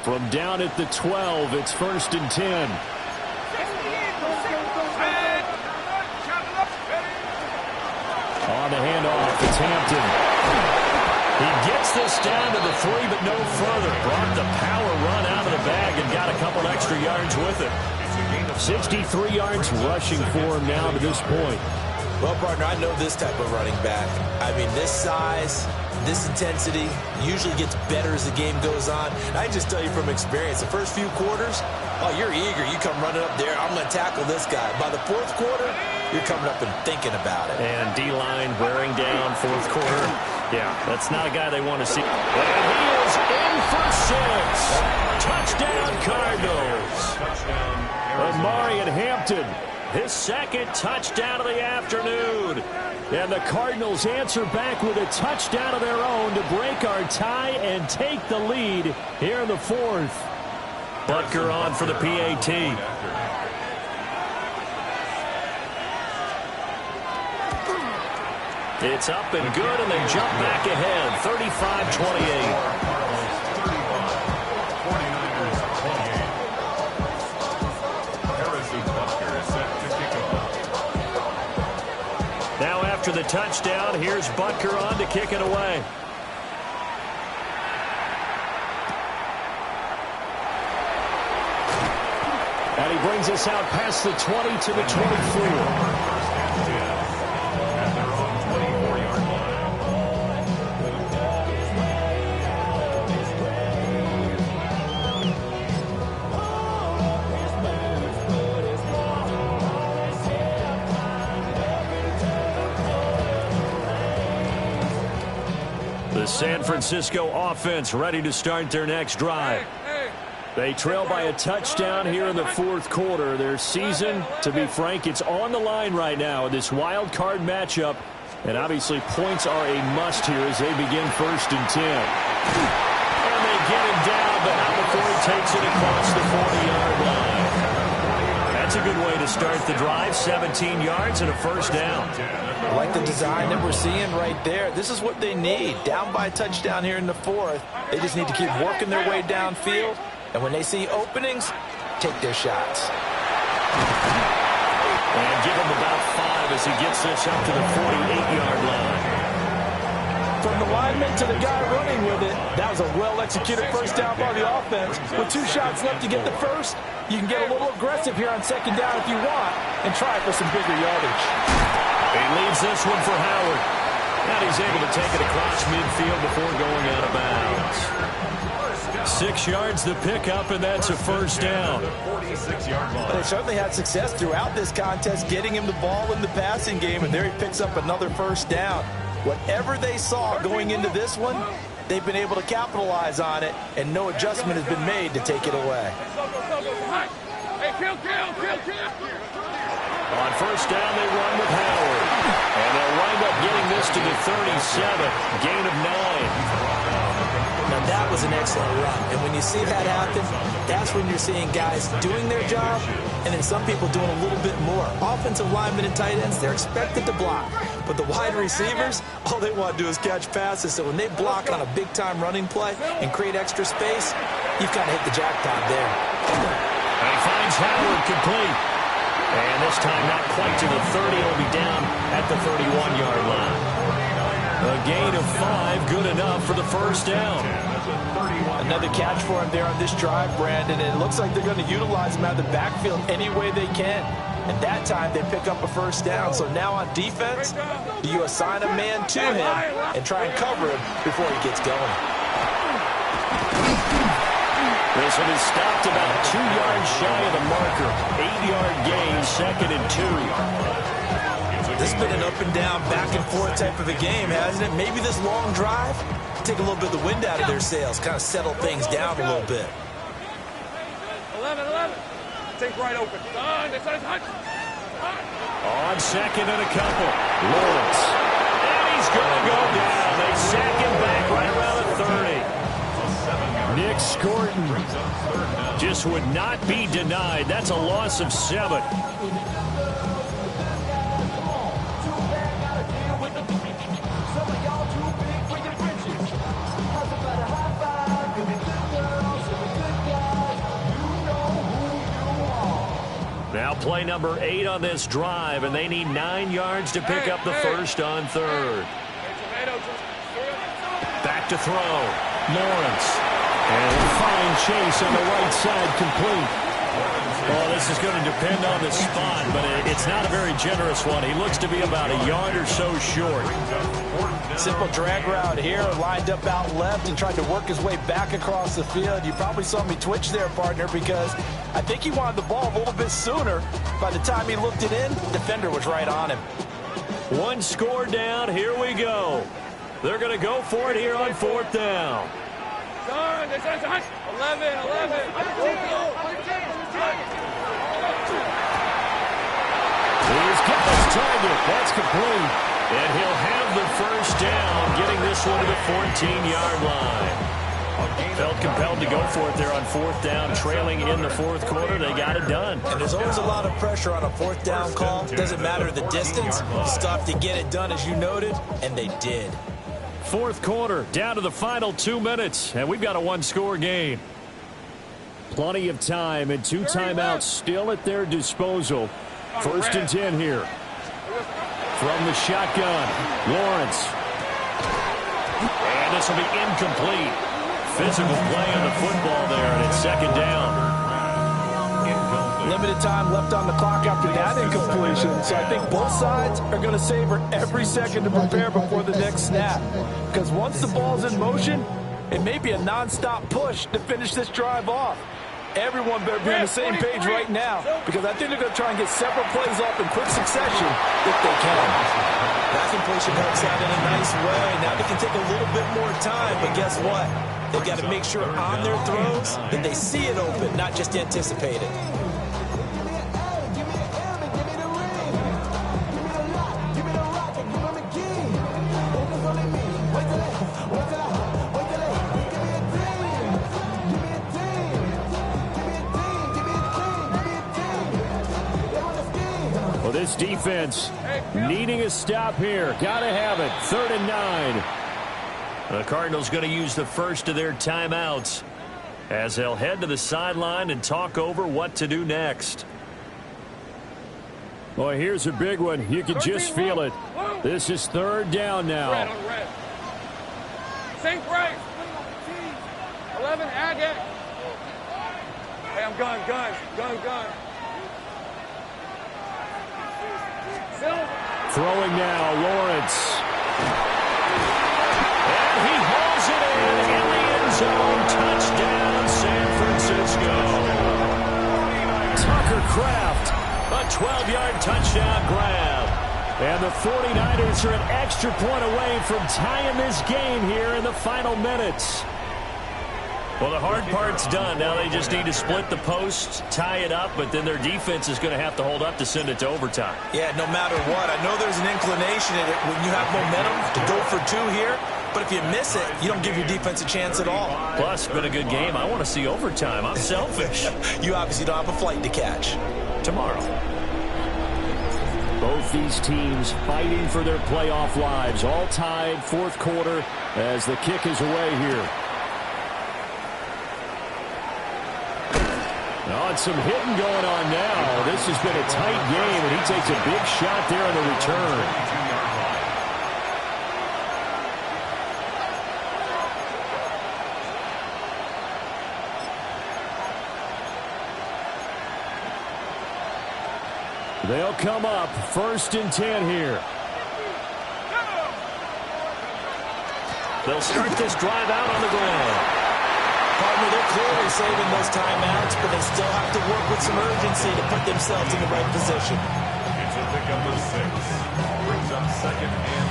From down at the 12, it's 1st and 10. On the handoff, it's Hampton. He gets this down to the 3, but no further. Brought the power run out of the bag and got a couple extra yards with it. 63 yards rushing for him now to this point. Well, partner, I know this type of running back. I mean, this size, this intensity usually gets better as the game goes on. And I can just tell you from experience, the first few quarters, oh, you're eager. You come running up there, I'm going to tackle this guy. By the 4th quarter, you're coming up and thinking about it. And D-line wearing down 4th quarter. Yeah, that's not a guy they want to see. And he is in for 6. Touchdown, Cardinals. Omarion Hampton, his 2nd touchdown of the afternoon. And the Cardinals answer back with a touchdown of their own to break our tie and take the lead here in the 4th. Butker on for the PAT. It's up and good, and they jump back ahead, 35-28. 49ers 28. Harrison Butker is set to kick off. Now after the touchdown, here's Butker on to kick it away. And he brings us out past the 20 to the 24. San Francisco offense ready to start their next drive. They trail by a touchdown here in the 4th quarter. Their season, to be frank, it's on the line right now in this wild card matchup. And obviously points are a must here as they begin 1st and 10. And they get him down, but not before he takes it across the 40-yard line. That's a good way to start the drive. 17 yards and a 1st down. I like the design that we're seeing right there. This is what they need. Down by a touchdown here in the 4th. They just need to keep working their way downfield. And when they see openings, take their shots. And give him about 5 as he gets this up to the 48-yard line. From the lineman to the guy running with it, that was a well-executed 1st down by the offense. With 2 shots left to get the 1st, you can get a little aggressive here on 2nd down if you want and try for some bigger yardage. He leaves this one for Howard. And he's able to take it across midfield before going out of bounds. 6 yards to pick up, and that's a first down. 46-yard line. They certainly had success throughout this contest, getting him the ball in the passing game, and there he picks up another first down. Whatever they saw going into this one, they've been able to capitalize on it, and no adjustment has been made to take it away. Hey, kill. On first down, they run with Howard. And they'll wind up getting this to the 37. Gain of 9. Now, that was an excellent run. And when you see that happen, that's when you're seeing guys doing their job and then some people doing a little bit more. Offensive linemen and tight ends, they're expected to block. But the wide receivers, all they want to do is catch passes. So when they block on a big-time running play and create extra space, you've kind of hit the jackpot there. And he finds Howard complete. And this time not quite to the 30. It'll be down at the 31-yard line. A gain of 5, good enough for the first down. Another catch for him there on this drive, Brandon. And it looks like they're going to utilize him out of the backfield any way they can. And that time they pick up a first down. So now on defense, you assign a man to him and try and cover him before he gets going. This one is stopped about 2 yards shy of the marker. 8-yard gain, 2nd and 2. This has been an up-and-down, back-and-forth type of a game, hasn't it? Maybe this long drive, take a little bit of the wind out of their sails, kind of settle things down a little bit. 11. Take right open. On second and a couple. Lawrence. And he's going to go down. They sack him back right around the 30. Nick Scorton just would not be denied. That's a loss of 7. Now play number 8 on this drive, and they need 9 yards to pick up the first on 3rd. Back to throw. Lawrence. And a fine chase on the right side, complete. Oh, this is going to depend on the spot, but it's not a very generous one. He looks to be about a yard or so short. Simple drag route here, lined up out left and tried to work his way back across the field. You probably saw me twitch there, partner, because I think he wanted the ball a little bit sooner. By the time he looked it in, the defender was right on him. 1 score down. Here we go. They're going to go for it here on 4th down. 11. He's got his target. That's complete. And he'll have the first down, getting this one to the 14-yard line. Felt compelled to go for it there on 4th down, trailing in the 4th quarter. They got it done. And there's always a lot of pressure on a 4th down call. Doesn't matter the distance. You still have to get it done, as you noted, and they did. 4th quarter, down to the final 2 minutes, and we've got a 1-score game. Plenty of time and 2 timeouts still at their disposal. 1st and 10 here. From the shotgun, Lawrence. And this will be incomplete. Physical play on the football there, and it's 2nd down. Limited time left on the clock after that incompletion, so I think both sides are going to savor every second to prepare before the next snap. Because once the ball's in motion, it may be a non-stop push to finish this drive off. Everyone better be on the same page right now, because I think they're going to try and get several plays off in quick succession if they can. That completion helps out in a nice way. Now they can take a little bit more time, but guess what? They've got to make sure on their throws that they see it open, not just anticipate it. Well, this defense needing a stop here. Got to have it. 3rd and 9. The Cardinals going to use the first of their timeouts as they'll head to the sideline and talk over what to do next. Well, here's a big one. You can just feel it. This is 3rd down now. Sink right. 11, Agate. Hey, I'm gun. Throwing now, Lawrence. zone. Touchdown, San Francisco. Tucker Kraft, a 12-yard touchdown grab. And the 49ers are an extra point away from tying this game here in the final minutes. Well, the hard part's done. Now they just need to split the post, tie it up, but then their defense is going to have to hold up to send it to overtime. Yeah, no matter what. I know there's an inclination in it when you have momentum to go for two here, but if you miss it, you don't give your defense a chance at all. Plus, been a good game. I want to see overtime. I'm selfish. You obviously don't have a flight to catch. Tomorrow. Both these teams fighting for their playoff lives. All tied, fourth quarter, as the kick is away here. Oh, and some hitting going on now. This has been a tight game, and he takes a big shot there on the return. They'll come up 1st and 10 here. They'll start this drive out on the ground. Partner, they're clearly saving those timeouts, but they still have to work with some urgency to put themselves in the right position. It's a pickup of 6. Brings up 2nd and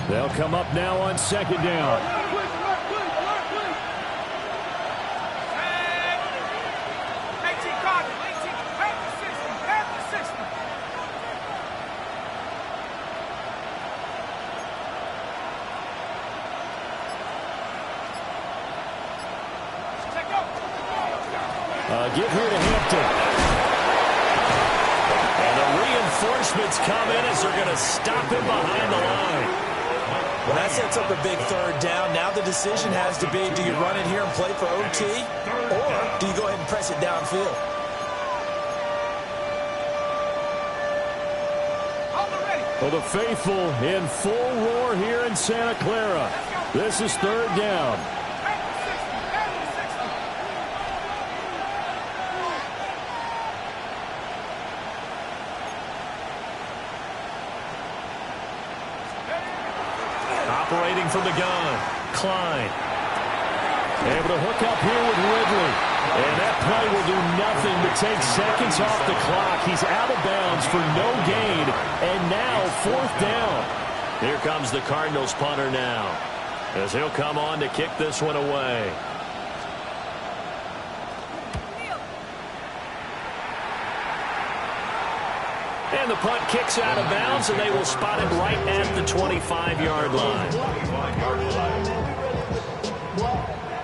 4. They'll come up now on 2nd down. Give here to Hampton. And the reinforcements come in as they're going to stop him behind the line. Well, that sets up a big 3rd down. Now the decision has to be, do you run it here and play for OT, or do you go ahead and press it downfield? Well, the faithful in full roar here in Santa Clara. This is 3rd down. Operating from the gun, Klein. Able to hook up here with Ridley. And that play will do nothing but take seconds off the clock. He's out of bounds for no gain. And now 4th down. Here comes the Cardinals punter now, as he'll come on to kick this one away. And the punt kicks out of bounds, and they will spot it right at the 25-yard line.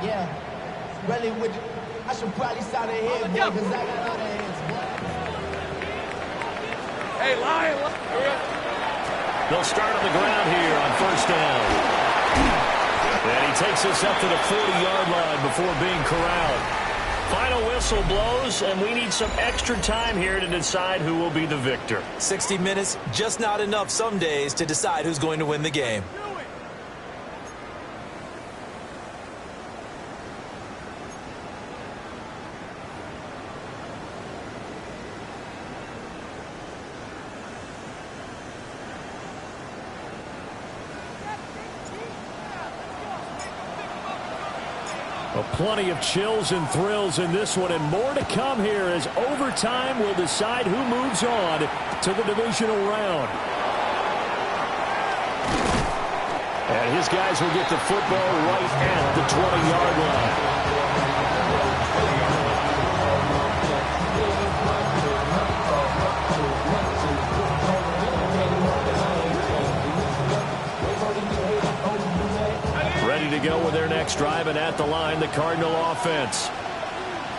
Yeah, really with I should probably start ahead, boy, because I got other hands, boy. Hey, Lion. They'll start on the ground here on 1st down. And he takes us up to the 40-yard line before being corralled. Final whistle blows, and we need some extra time here to decide who will be the victor. 60 minutes, just not enough some days to decide who's going to win the game. Plenty of chills and thrills in this one, and more to come here as overtime will decide who moves on to the divisional round. And his guys will get the football right at the 20-yard line. To go with their next drive, and at the line, the Cardinal offense.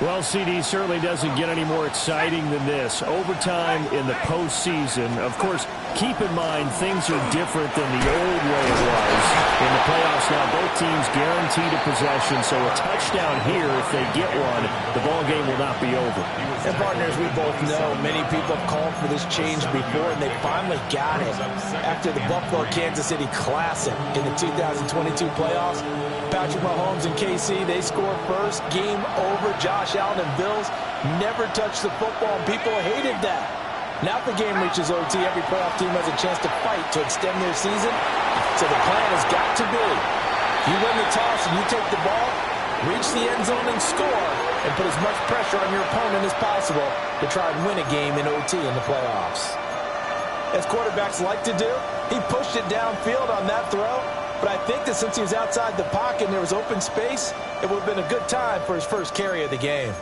Well, CD certainly doesn't get any more exciting than this. Overtime in the postseason. Of course, keep in mind things are different than the old way it was. In the playoffs now, both teams guaranteed a possession, so a touchdown here, if they get one, the ball game will not be over. And partners, we both know many people have called for this change before, and they finally got it. After the Buffalo-Kansas City Classic in the 2022 playoffs, Patrick Mahomes and KC, they scored first, game over. Josh Allen and Bills never touched the football. People hated that. Now if the game reaches OT, every playoff team has a chance to fight to extend their season. So the plan has got to be, you win the toss and you take the ball, reach the end zone and score, and put as much pressure on your opponent as possible to try and win a game in OT in the playoffs. As quarterbacks like to do, he pushed it downfield on that throw, but I think that since he was outside the pocket and there was open space, it would have been a good time for his first carry of the game.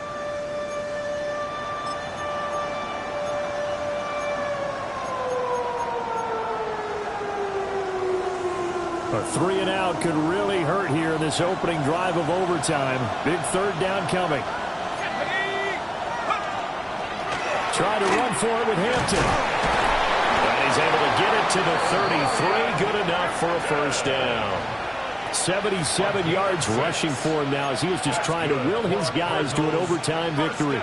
A 3 and out could really hurt here in this opening drive of overtime. Big third down coming. Try to run for it with Hampton. And he's able to get it to the 33. Good enough for a first down. 77 yards rushing for him now as he is just trying to will his guys to an overtime victory.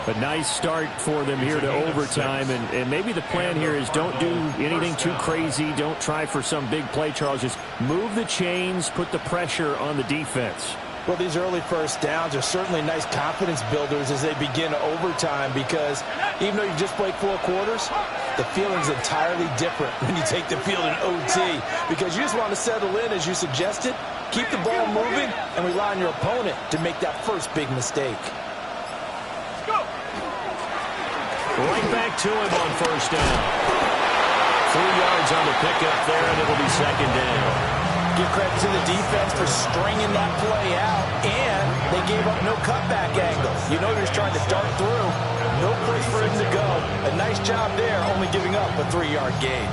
A nice start for them here to overtime, and maybe the plan here is don't do anything too crazy. Don't try for some big play, Charles. Just move the chains, put the pressure on the defense. Well, these early first downs are certainly nice confidence builders as they begin overtime because even though you've just played 4 quarters, the feeling's entirely different when you take the field in OT because you just want to settle in as you suggested, keep the ball moving, and rely on your opponent to make that first big mistake. Right back to him on first down. 3 yards on the pickup there, and it'll be second down. Give credit to the defense for stringing that play out, and they gave up no cutback angle. You know they're just trying to dart through. No place for him to go. A nice job there, only giving up a 3-yard gain.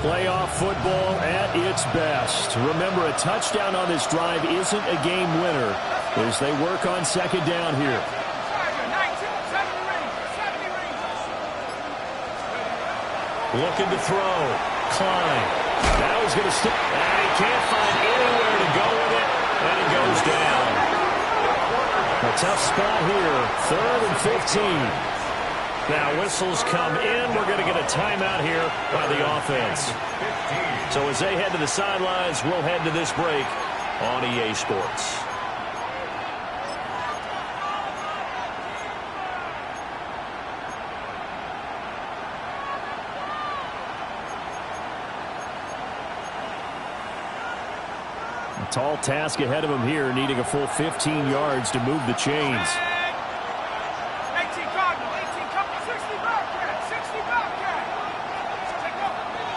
Playoff football at its best. Remember, a touchdown on this drive isn't a game winner as they work on second down here. Looking to throw. Klein. Now he's going to stick. And he can't find anywhere to go with it. And it goes down. A tough spot here. 3rd and 15. Now whistles come in. We're going to get a timeout here by the offense. So as they head to the sidelines, we'll head to this break on EA Sports. Tall task ahead of him here, needing a full 15 yards to move the chains. 18 Cardinal, 18 Company, 60 Bobcat, 60 Bobcat.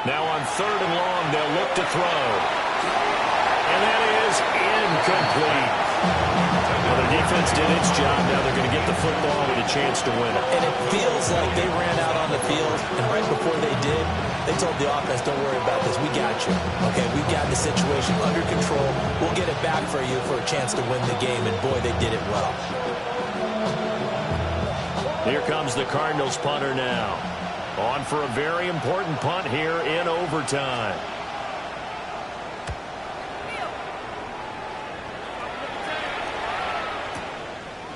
Now on 3rd and long, they'll look to throw. And that is incomplete. Well, the defense did its job. Now they're going to get the football with a chance to win it. And it feels like they ran out on the field, and right before they did, they told the offense, don't worry about this. We got you. Okay, we've got the situation under control. We'll get it back for you for a chance to win the game, and boy, they did it well. Here comes the Cardinals punter now. On for a very important punt here in overtime.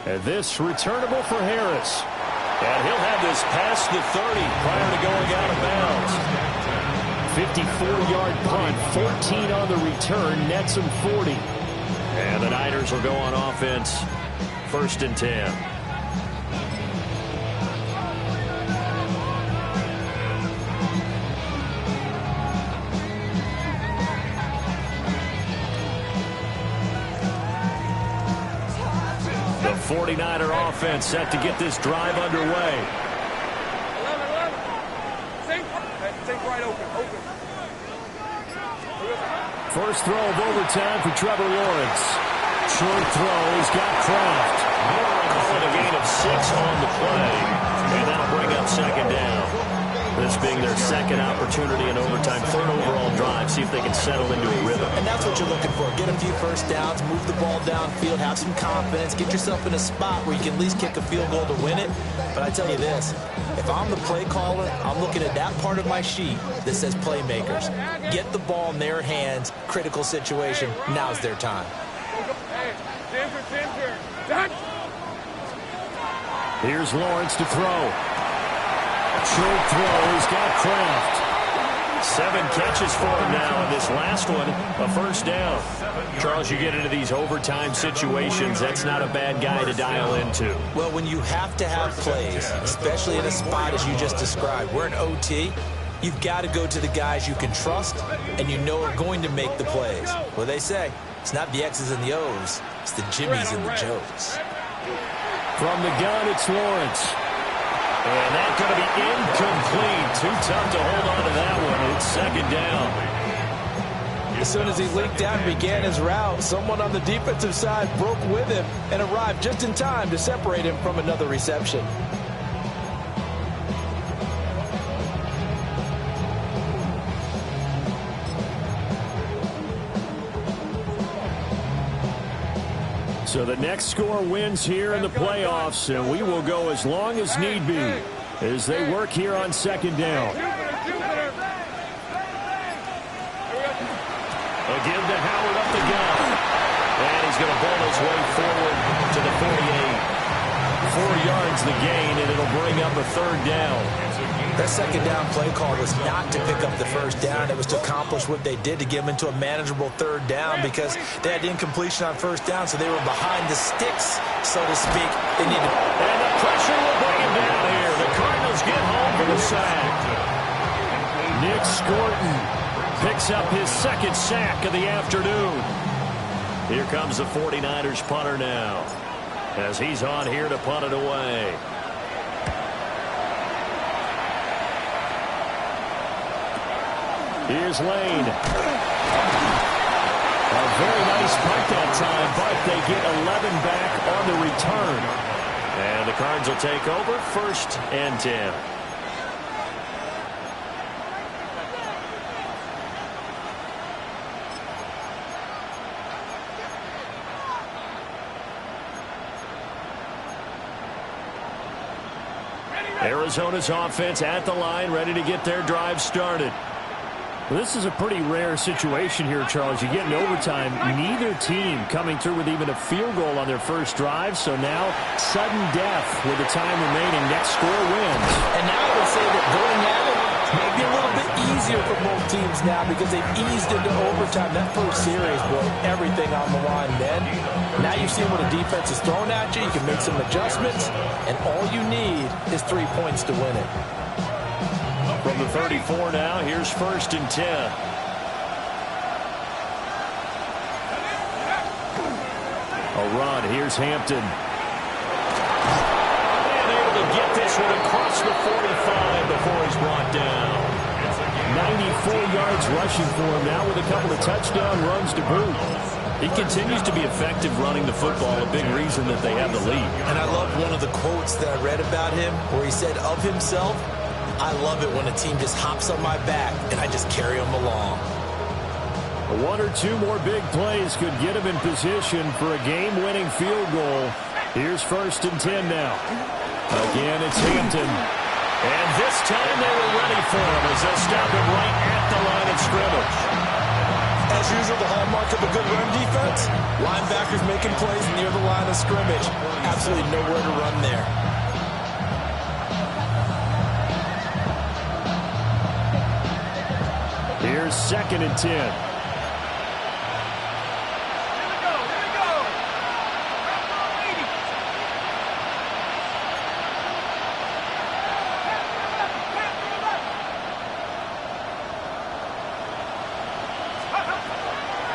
And this returnable for Harris. And he'll have this past the 30 prior to going out of bounds. 54-yard punt, 14 on the return, nets him 40. And the Niners will go on offense, 1st and 10. The 49er offense set to get this drive underway. 11. Think right open. First throw of overtime for Trevor Lawrence. Short throw, he's got Kraft. Call it a gain of 6 on the play. And that'll bring up second down. This being their second opportunity in overtime, 3rd overall drive. See if they can settle into a rhythm. And that's what you're looking for. Get a few first downs, move the ball downfield, have some confidence, get yourself in a spot where you can at least kick a field goal to win it. But I tell you this, if I'm the play caller, I'm looking at that part of my sheet that says playmakers. Get the ball in their hands, critical situation, now's their time. Hey, Ginger. Here's Lawrence to throw. Short throw, he's got Kraft. 7 catches for him now, and this last one, a first down. Charles, you get into these overtime situations, that's not a bad guy to dial into. Well, when you have to have plays, especially in a spot as you just described, we're in OT, you've got to go to the guys you can trust and you know are going to make the plays. Well, they say it's not the X's and the O's, it's the Jimmies and the Joes. From the gun, it's Lawrence. And that's going to be incomplete. Too tough to hold on to that one. It's second down. As soon as he leaked out and began his route, someone on the defensive side broke with him and arrived just in time to separate him from another reception. So the next score wins here in the playoffs, and we will go as long as need be as they work here on second down. A give to Howard up the gut. And he's going to bowl his way forward to the 48. 4 yards the gain, and it'll bring up a third down. That second down play call was not to pick up the first down. It was to accomplish what they did to get them into a manageable third down because they had incompletion on first down, so they were behind the sticks, so to speak. They needed. And the pressure will bring him down here. The Cardinals get home for the sack. Nick Scorton picks up his second sack of the afternoon. Here comes the 49ers punter now as he's on here to punt it away. Here's Lane. A very nice punt that time, but they get 11 back on the return. And the Cards will take over, 1st and 10. Arizona's offense at the line, ready to get their drive started. Well, this is a pretty rare situation here, Charles. You get in overtime, neither team coming through with even a field goal on their first drive. So now, sudden death with the time remaining. Next score wins. And now I would say that going at it may be a little bit easier for both teams now because they've eased into overtime. That first series, boy, everything on the line then. Now you've seen what a defense is thrown at you. You can make some adjustments, and all you need is 3 points to win it. From the 34 now, here's 1st and 10. A run, here's Hampton. And able to get this one across the 45 before he's brought down. 94 yards rushing for him now with a couple of touchdown runs to boot. He continues to be effective running the football, a big reason that they have the lead. And I love one of the quotes that I read about him where he said of himself, I love it when a team just hops on my back and I just carry them along. 1 or 2 more big plays could get him in position for a game-winning field goal. Here's 1st and 10 now. Again, it's Hampton. And this time they were ready for him as they stop him right at the line of scrimmage. As usual, the hallmark of a good run defense, linebackers making plays near the line of scrimmage. Absolutely nowhere to run there. Here's 2nd and 10.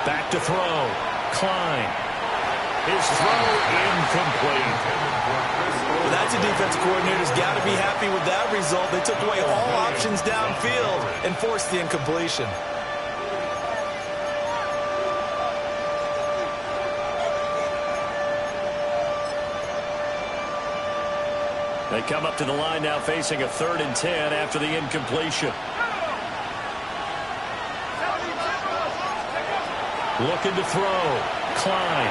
Back to throw. Klein. His throw incomplete. Well, that's a defensive coordinator's got to be happy with that result. They took away all options downfield and forced the incompletion. They come up to the line now facing a 3rd and 10 after the incompletion. Looking to throw. Klein.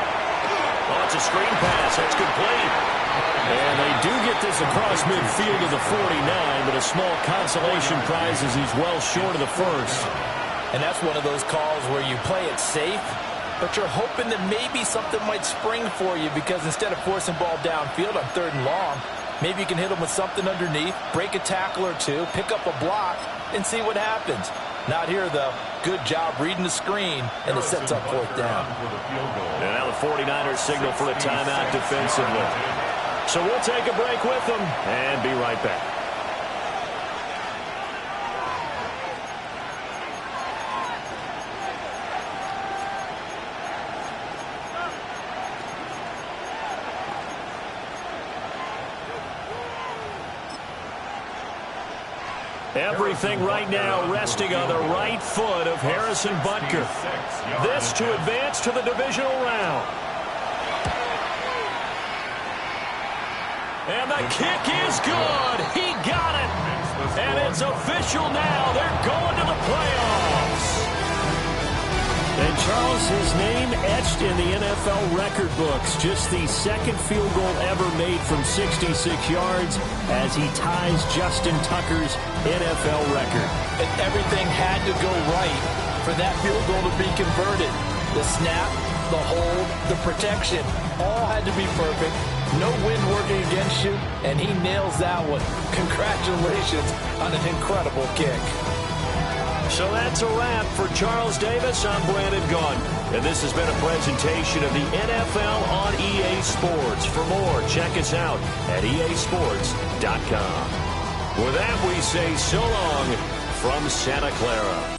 Oh, it's a screen pass. That's complete. And they do get this across midfield to the 49, but a small consolation prize as he's well short of the first. And that's one of those calls where you play it safe, but you're hoping that maybe something might spring for you because instead of forcing ball downfield on 3rd and long, maybe you can hit them with something underneath, break a tackle or two, pick up a block, and see what happens. Not here, though. Good job reading the screen, and it sets up fourth down. And now the 49ers signal for a timeout defensively. So we'll take a break with them and be right back. Everything right now resting on the right foot of Harrison Butker. This to advance to the divisional round. And the kick is good. He got it. And it's official now. They're going to the playoffs. And Charles, his name etched in the NFL record books. Just the second field goal ever made from 66 yards as he ties Justin Tucker's NFL record. And everything had to go right for that field goal to be converted. The snap, the hold, the protection, all had to be perfect. No wind working against you, and he nails that one. Congratulations on an incredible kick. So that's a wrap for Charles Davis. I'm Brandon Gaudin, and this has been a presentation of the NFL on EA Sports. For more, check us out at easports.com. With that, we say so long from Santa Clara.